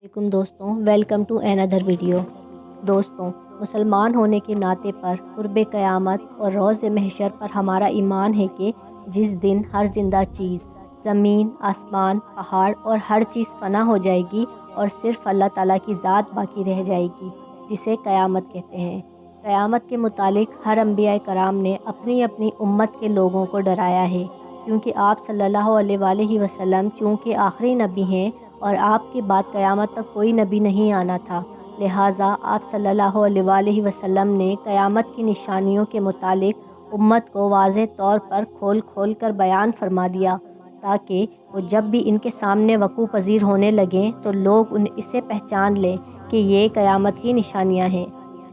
वालेकुम दोस्तों, welcome to another video. दोस्तों, मुसलमान होने के नाते पर कुर्ब क़यामत और रोज़ महशर पर हमारा ईमान है कि जिस दिन हर जिंदा चीज़, ज़मीन, आसमान, पहाड़ और हर चीज़ फ़ना हो जाएगी और सिर्फ़ अल्लाह ताला की ज़ात बाकी रह जाएगी, जिसे क़यामत कहते हैं। क़यामत के मुतालिक हर अंबिया कराम ने अपनी अपनी उम्मत के लोगों को डराया है, क्योंकि आप सल्लल्लाहु अलैहि वसल्लम चूँकि आखिरी नबी हैं और आपके बाद क़यामत तक कोई नबी नहीं आना था, लिहाजा आप सल्लल्लाहु अलैहि वसल्लम ने क़यामत की निशानियों के मुतालिक उम्मत को वाज़ेह तौर पर खोल खोल कर बयान फरमा दिया, ताकि वो जब भी इनके सामने वक़ू पज़ीर होने लगें तो लोग इसे पहचान लें कि ये क़यामत की निशानियाँ हैं।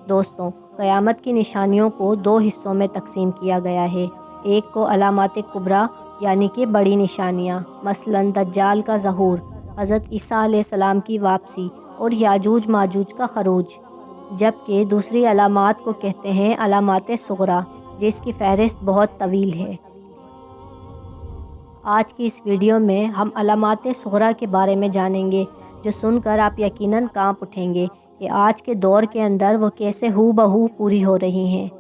दोस्तों, क़यामत की निशानियों को दो हिस्सों में तकसीम किया गया है। एक को अलामात कुबरा यानी कि बड़ी निशानियाँ, मसलन दज्जाल का ज़हूर, हज़रत ईसा अलैहिस्सलाम की वापसी और याजूज माजूज का खरूज, जबकि दूसरी अलामात को कहते हैं अलामात सुगरा, जिसकी फ़हरिस्त बहुत तवील है। आज की इस वीडियो में हम अलामात सुगरा के बारे में जानेंगे, जो सुनकर आप यकीनन कांप उठेंगे कि आज के दौर के अंदर वो कैसे हू बहू पूरी हो रही हैं।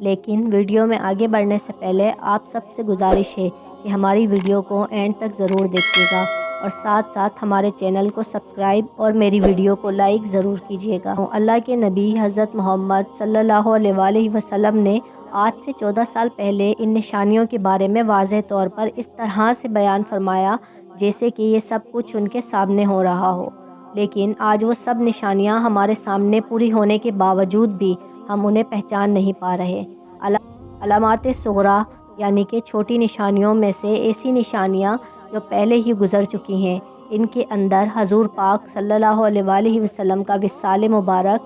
लेकिन वीडियो में आगे बढ़ने से पहले आप सबसे गुजारिश है कि हमारी वीडियो को एंड तक ज़रूर देखिएगा और साथ साथ हमारे चैनल को सब्सक्राइब और मेरी वीडियो को लाइक ज़रूर कीजिएगा। अल्लाह के नबी हज़रत मोहम्मद सल्लल्लाहु अलैहि वसल्लम ने आज से 14 साल पहले इन निशानियों के बारे में वाज़ेह तौर पर इस तरह से बयान फरमाया जैसे कि ये सब कुछ उनके सामने हो रहा हो। लेकिन आज वो सब निशानियाँ हमारे सामने पूरी होने के बावजूद भी हम उन्हें पहचान नहीं पा रहे। अलामात सुगरा यानी कि छोटी निशानियों में से ऐसी निशानियाँ जो पहले ही गुज़र चुकी हैं। इनके अंदर हजूर पाक सल्लल्लाहु अलैहि वसल्लम का विसाल मुबारक,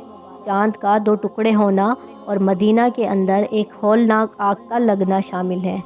चाँद का 2 टुकड़े होना और मदीना के अंदर एक हौलनाक आग का लगना शामिल है।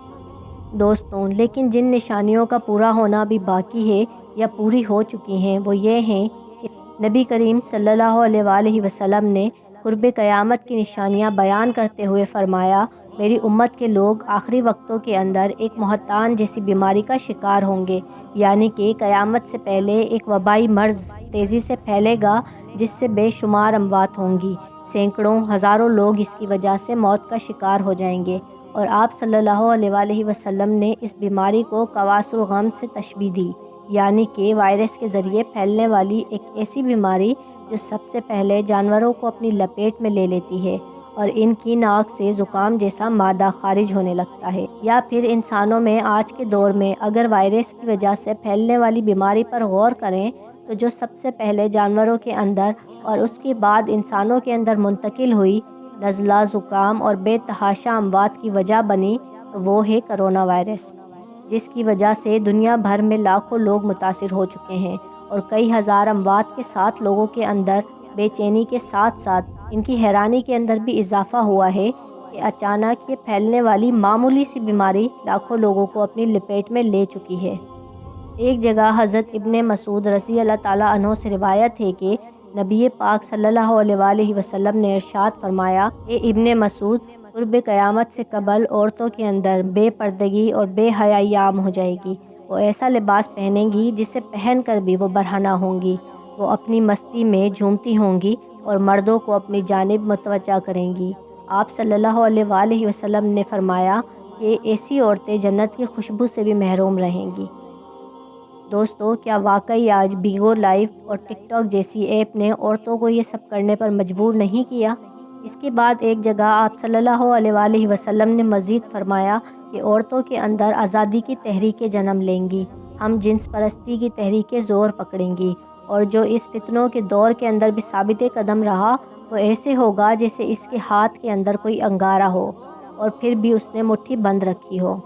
दोस्तों, लेकिन जिन निशानियों का पूरा होना भी बाकी है या पूरी हो चुकी हैं, वो ये हैं कि नबी करीम सल्लल्लाहु अलैहि वसल्लम ने कुर्ब क़यामत की निशानियाँ बयान करते हुए फ़रमाया, मेरी उम्मत के लोग आखिरी वक्तों के अंदर एक मुहतान जैसी बीमारी का शिकार होंगे, यानी कि क़यामत से पहले एक वबाई मर्ज़ तेज़ी से फैलेगा जिससे बेशुमार अमवात होंगी। सैकड़ों हज़ारों लोग इसकी वजह से मौत का शिकार हो जाएंगे। और आप सल्लल्लाहु अलैहि वसल्लम ने इस बीमारी को कवासुल गम से तशबीह दी, यानी कि वायरस के ज़रिए फैलने वाली एक ऐसी बीमारी जो सबसे पहले जानवरों को अपनी लपेट में ले लेती है और इनकी नाक से ज़ुकाम जैसा मादा खारिज होने लगता है। या फिर इंसानों में आज के दौर में अगर वायरस की वजह से फैलने वाली बीमारी पर गौर करें तो जो सबसे पहले जानवरों के अंदर और उसके बाद इंसानों के अंदर मुंतकिल हुई, नज़ला, ज़ुकाम और बेतहाशा अमवात की वजह बनी, तो वो है कोरोना वायरस, जिसकी वजह से दुनिया भर में लाखों लोग मुतासिर हो चुके हैं और कई हज़ार अमवात के साथ लोगों के अंदर बेचैनी के साथ साथ इनकी हैरानी के अंदर भी इजाफ़ा हुआ है कि अचानक ये फैलने वाली मामूली सी बीमारी लाखों लोगों को अपनी लपेट में ले चुकी है। एक जगह हज़रत इब्ने मसूद रज़ी अल्लाह ताला अन्हो से रिवायत है कि नबी पाक सल्लल्लाहु अलैहि वसल्लम ने इरशाद फरमाया, ए इब्ने मसूद, कुर्ब क़यामत से कबल औरतों के अंदर बेपर्दगी और बेहयाई आम हो जाएगी। वो ऐसा लिबास पहनेंगी जिसे पहन कर भी वो बरहना होंगी। वो अपनी मस्ती में झूमती होंगी और मर्दों को अपनी जानिब मुतवज्जा करेंगी। आप सल्लल्लाहु अलैहि वसल्लम ने फरमाया कि ऐसी औरतें जन्नत की खुशबू से भी महरूम रहेंगी। दोस्तों, क्या वाकई आज बीगो लाइव और टिकटॉक जैसी ऐप ने औरतों को ये सब करने पर मजबूर नहीं किया? इसके बाद एक जगह आप सल्लल्लाहु अलैहि वसल्लम ने मज़ीद फरमाया कि औरतों के अंदर आज़ादी की तहरीकें जन्म लेंगी, हम जिन्स परस्ती की तहरीकें ज़ोर पकड़ेंगी और जो इस फितनों के दौर के अंदर भी साबित कदम रहा वो ऐसे होगा जैसे इसके हाथ के अंदर कोई अंगारा हो और फिर भी उसने मुट्ठी बंद रखी हो।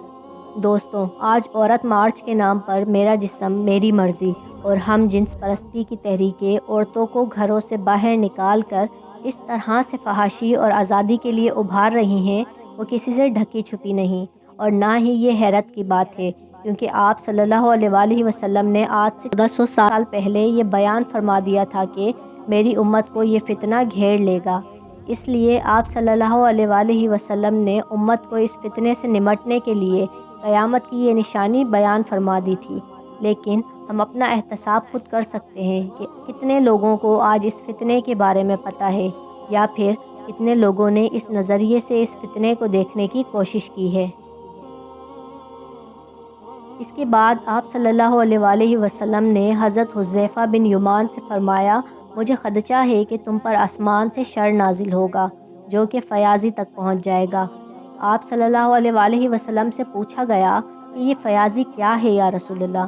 दोस्तों, आज औरत मार्च के नाम पर मेरा जिस्म मेरी मर्ज़ी और हम जिन्स परस्ती की तहरीकें औरतों को घरों से बाहर निकाल कर इस तरह से फहाशी और आज़ादी के लिए उभार रही हैं, वो किसी से ढकी छुपी नहीं और ना ही ये हैरत की बात है, क्योंकि आप सल्लल्लाहु अलैहि वसल्लम ने आज से 1400 साल पहले ये बयान फरमा दिया था कि मेरी उम्मत को ये फितना घेर लेगा। इसलिए आप सल्लल्लाहु अलैहि वसल्लम ने उम्मत को इस फितने से निमटने के लिए क़यामत की ये निशानी बयान फरमा दी थी। لیکن ہم اپنا احتساب خود کر سکتے ہیں کہ کتنے لوگوں کو آج اس فتنے کے بارے میں پتہ ہے، یا پھر کتنے لوگوں نے اس نظریے سے اس فتنے کو دیکھنے کی کوشش کی ہے۔ اس کے بعد آپ صلی اللہ علیہ وآلہ وسلم نے حضرت حذیفہ بن یمان سے فرمایا، مجھے خدشہ ہے کہ تم پر آسمان سے شر نازل ہوگا جو کہ فیاضی تک پہنچ جائے گا۔ آپ صلی اللہ علیہ وآلہ وسلم سے پوچھا گیا کہ یہ فیاضی کیا ہے یا رسول اللہ؟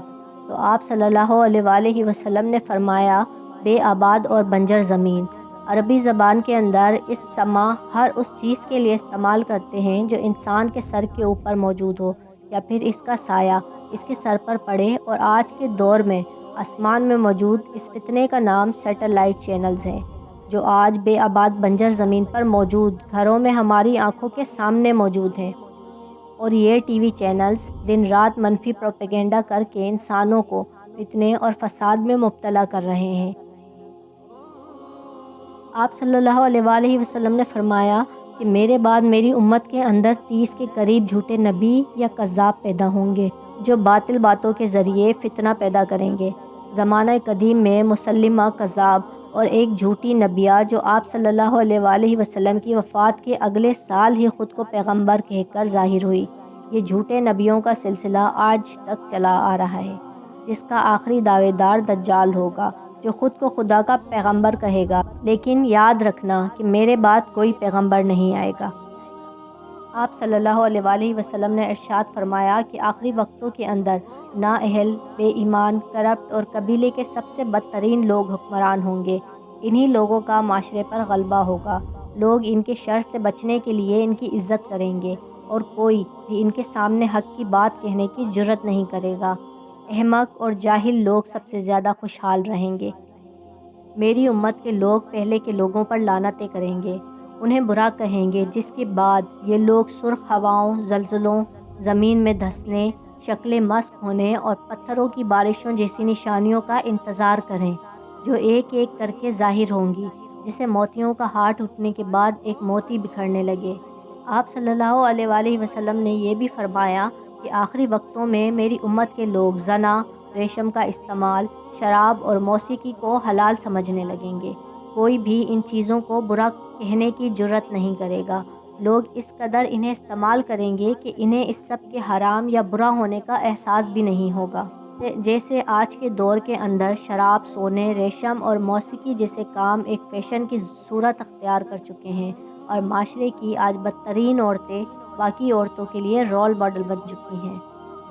تو آپ صلی اللہ علیہ وآلہ وسلم نے فرمایا، بے آباد اور بنجر زمین۔ عربی زبان کے اندر اس سما ہر اس چیز کے لیے استعمال کرتے ہیں جو انسان کے سر کے اوپر موجود ہو یا پھر اس کا سایہ اس کے سر پر پڑے، اور آج کے دور میں آسمان میں موجود اس فتنے کا نام سیٹلائٹ چینلز ہیں، جو آج بے آباد بنجر زمین پر موجود گھروں میں ہماری آنکھوں کے سامنے موجود ہیں، اور یہ ٹی وی چینلز دن رات منفی پروپیگنڈا کر کے انسانوں کو فتنے اور فساد میں مبتلا کر رہے ہیں۔ آپ صلی اللہ علیہ وآلہ وسلم نے فرمایا کہ میرے بعد میری امت کے اندر 30 کے قریب جھوٹے نبی یا کذاب پیدا ہوں گے جو باطل باتوں کے ذریعے فتنہ پیدا کریں گے۔ زمانہ قدیم میں مسلمہ کذاب اور ایک جھوٹی نبیہ جو آپ صلی اللہ علیہ وآلہ وسلم کی وفات کے اگلے سال ہی خود کو پیغمبر کہہ کر ظاہر ہوئی۔ یہ جھوٹے نبیوں کا سلسلہ آج تک چلا آ رہا ہے، جس کا آخری دعوے دار دجال ہوگا جو خود کو خدا کا پیغمبر کہے گا، لیکن یاد رکھنا کہ میرے بعد کوئی پیغمبر نہیں آئے گا۔ آپ صلی اللہ علیہ وآلہ وسلم نے ارشاد فرمایا کہ آخری وقتوں کے اندر نااہل، بے ایمان، کرپٹ اور قبیلے کے سب سے بدترین لوگ حکمران ہوں گے۔ انہی لوگوں کا معاشرے پر غلبہ ہوگا۔ لوگ ان کے شر سے بچنے کے لیے ان کی عزت کریں گے اور کوئی بھی ان کے سامنے حق کی بات کہنے کی جرات نہیں کرے گا۔ احمق اور جاہل لوگ سب سے زیادہ خوشحال رہیں گے۔ میری امت کے لوگ پہلے کے لوگوں پر لعنتیں کریں گے، انہیں برا کہیں گے، جس کے بعد یہ لوگ سرخ ہواؤں، زلزلوں، زمین میں دھنسنے، شکلیں مسخ ہونے اور پتھروں کی بارشوں جیسی نشانیوں کا انتظار کریں جو ایک ایک کر کے ظاہر ہوں گی، جیسے موتیوں کا ہار ٹوٹنے کے بعد ایک موتی بکھرنے لگے۔ آپ صلی اللہ علیہ وآلہ وسلم نے یہ بھی فرمایا کہ آخری وقتوں میں میری امت کے لوگ زنا، ریشم کا استعمال، شراب اور موسیقی کو حلال سمجھنے لگیں گے۔ کوئی بھی ان چیزوں کو برا کہنے کی جرات نہیں کرے گا۔ لوگ اس قدر انہیں استعمال کریں گے کہ انہیں اس سب کے حرام یا برا ہونے کا احساس بھی نہیں ہوگا۔ جیسے آج کے دور کے اندر شراب، سونے، ریشم اور موسیقی جیسے کام ایک فیشن کی صورت اختیار کر چکے ہیں، اور معاشرے کی آج بدترین عورتیں باقی عورتوں کے لیے رول ماڈل بن چکی ہیں۔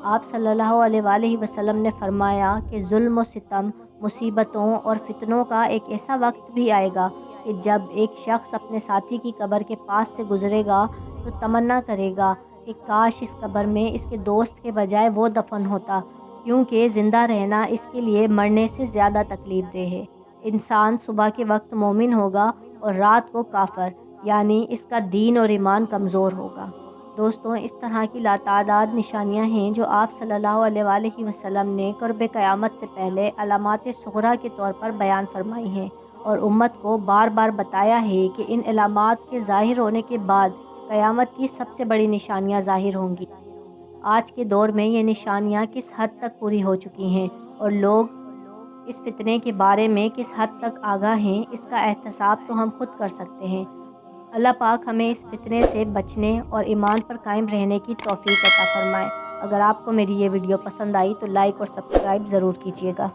آپ صلی اللہ علیہ وآلہ وسلم نے فرمایا کہ ظلم و ستم، مصیبتوں اور فتنوں کا ایک ایسا وقت بھی آئے گا کہ جب ایک شخص اپنے ساتھی کی قبر کے پاس سے گزرے گا تو تمنا کرے گا کہ کاش اس قبر میں اس کے دوست کے بجائے وہ دفن ہوتا، کیونکہ زندہ رہنا اس کے لیے مرنے سے زیادہ تکلیف دہ ہے۔ انسان صبح کے وقت مومن ہوگا اور رات کو کافر، یعنی اس کا دین اور ایمان کمزور ہوگا۔ دوستوں، اس طرح کی لاتعداد نشانیاں ہیں جو آپ صلی اللہ علیہ وآلہ وسلم نے قرب قیامت سے پہلے علامات صغریٰ کے طور پر بیان فرمائی ہیں، اور امت کو بار بار بتایا ہے کہ ان علامات کے ظاہر ہونے کے بعد قیامت کی سب سے بڑی نشانیاں ظاہر ہوں گی۔ آج کے دور میں یہ نشانیاں کس حد تک پوری ہو چکی ہیں اور لوگ اس فتنے کے بارے میں کس حد تک آگاہ ہیں، اس کا احتساب تو ہم خود کر سکتے ہیں۔ اللہ پاک ہمیں اس فتنے سے بچنے اور ایمان پر قائم رہنے کی توفیق عطا فرمائے۔ اگر آپ کو میری یہ ویڈیو پسند آئی تو لائک اور سبسکرائب ضرور کیجیے گا۔